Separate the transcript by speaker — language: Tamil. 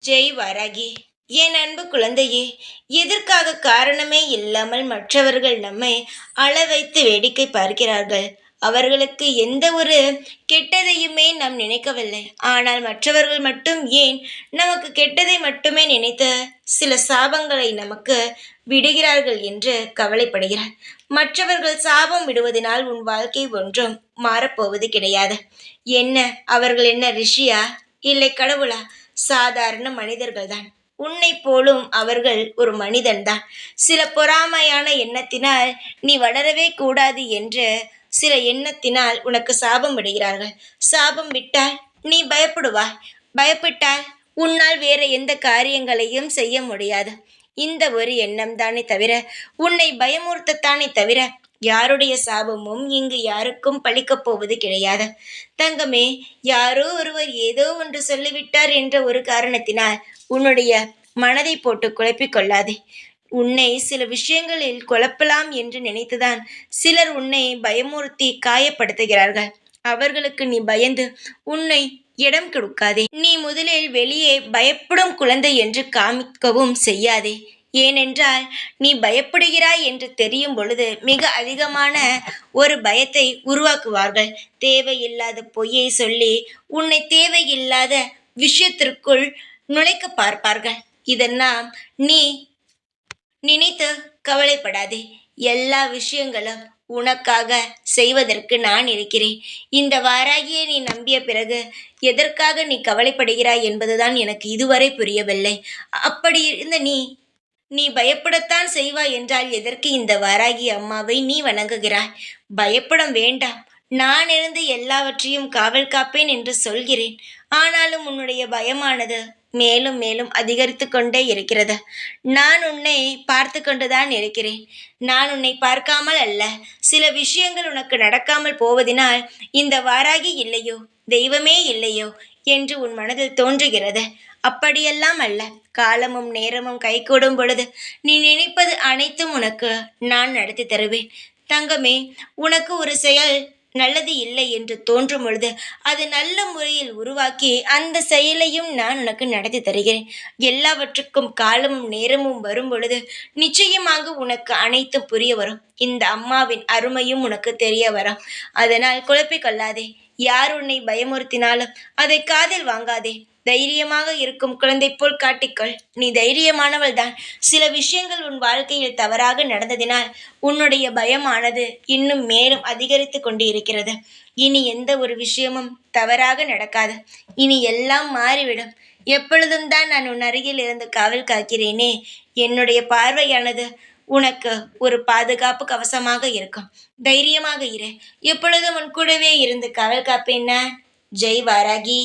Speaker 1: ஜெய் வாராகி. என் அன்பு குழந்தையே, எதற்காக காரணமே இல்லாமல் மற்றவர்கள் நம்மை அள வைத்து வேடிக்கை பார்க்கிறார்கள். அவர்களுக்கு எந்த ஒரு கெட்டதையுமே நாம் நினைக்கவில்லை. ஆனால் மற்றவர்கள் மட்டும் ஏன் நமக்கு கெட்டதை மட்டுமே நினைத்து சில சாபங்களை நமக்கு விடுகிறார்கள் என்று கவலைப்படுகிறார். மற்றவர்கள் சாபம் விடுவதனால் உன் வாழ்க்கை ஒன்றும் மாறப்போவது கிடையாது. என்ன, அவர்கள் என்ன ரிஷியா, இல்லை கடவுளா? சாதாரண மனிதர்கள்தான். உன்னை போலும் அவர்கள் ஒரு மனிதன்தான். சில பொறாமையான எண்ணத்தினால் நீ வளரவே கூடாது என்று சில எண்ணத்தினால் உனக்கு சாபம் விடுகிறார்கள். சாபம் விட்டால் நீ பயப்படுவாய். பயப்பட்டால் உன்னால் வேற எந்த காரியங்களையும் செய்ய முடியாது. இந்த ஒரு எண்ணம் தானே தவிர, உன்னை பயமுறுத்தத்தானே தவிர, யாருடைய சாபமும் இங்கு யாருக்கும் பலிக்கப் போவது கிடையாது. தங்கமே, யாரோ ஒருவர் ஏதோ ஒன்று சொல்லிவிட்டார் என்ற ஒரு காரணத்தினால் உன்னுடைய மனதை போட்டு குழப்பிக் கொள்ளாதே. உன்னை சில விஷயங்களில் குழப்பலாம் என்று நினைத்துதான் சிலர் உன்னை பயமுறுத்தி காயப்படுத்துகிறார்கள். அவர்களுக்கு நீ பயந்து உன்னை இடம் கொடுக்காதே. நீ முதலில் வெளியே பயப்படும் குழந்தை என்று காமிக்கவும் செய்யாதே. ஏனென்றால் நீ பயப்படுகிறாய் என்று தெரியும் பொழுது மிக அதிகமான ஒரு பயத்தை உருவாக்குவார்கள். தேவையில்லாத பொய்யை சொல்லி உன்னை தேவையில்லாத விஷயத்திற்குள் நுழைக்க பார்ப்பார்கள். இதெல்லாம் நீ நினைத்து கவலைப்படாதே. எல்லா விஷயங்களும் உனக்காக செய்வதற்கு நான் இருக்கிறேன். இந்த வாராகியை நீ நம்பிய பிறகு எதற்காக நீ கவலைப்படுகிறாய் என்பதுதான் எனக்கு இதுவரை புரியவில்லை. அப்படி இருந்த நீ நீ பயப்படத்தான் செய்வாய் என்றால் எதற்கு இந்த வாராகி அம்மாவை நீ வணங்குகிறாய்? பயப்பட வேண்டாம். நான் இருந்து எல்லாவற்றையும் காவல் காப்பேன் என்று சொல்கிறேன். ஆனாலும் உன்னுடைய பயமானது மேலும் மேலும் அதிகரித்து கொண்டே இருக்கிறது. நான் உன்னை பார்த்து கொண்டுதான் இருக்கிறேன். நான் உன்னை பார்க்காமல் அல்ல. சில விஷயங்கள் உனக்கு நடக்காமல் போவதினால் இந்த வாராகி இல்லையோ, தெய்வமே இல்லையோ என்று உன் மனதில் தோன்றுகிறது. அப்படியெல்லாம் அல்ல. காலமும் நேரமும் கைகூடும் பொழுது நீ நினைப்பது அனைத்தும் உனக்கு நான் நடத்தி தருவேன். தங்கமே, உனக்கு ஒரு செயல் நல்லது இல்லை என்று தோன்றும் பொழுது அது நல்ல முறையில் உருவாக்கி அந்த செயலையும் நான் உனக்கு நடத்தி தருகிறேன். எல்லாவற்றுக்கும் காலமும் நேரமும் வரும் பொழுது நிச்சயமாக உனக்கு அனைத்தும் புரிய வரும். இந்த அம்மாவின் அருமையும் உனக்கு தெரிய வரும். அதனால் குழப்பிக் கொள்ளாதே. யார் உன்னை பயமுறுத்தினாலும் அதை காதில் வாங்காதே. தைரியமாக இருக்கும் குழந்தை போல் காட்டிக்கொள். நீ தைரியமானவள் தான். சில விஷயங்கள் உன் வாழ்க்கையில் தவறாக நடந்ததினால் உன்னுடைய பயமானது இன்னும் மேலும் அதிகரித்து கொண்டு இருக்கிறது. இனி எந்த ஒரு விஷயமும் தவறாக நடக்காது. இனி எல்லாம் மாறிவிடும். எப்பொழுதும் தான் நான் உன் அருகில் இருந்து காவல் காக்கிறேனே, என்னுடைய பார்வையானது உனக்கு ஒரு பாதுகாப்பு கவசமாக இருக்கும். தைரியமாக இரு. எப்பொழுதும் உன் கூடவே இருந்து காவல் காப்பேன் நான். ஜெய் வாராகி.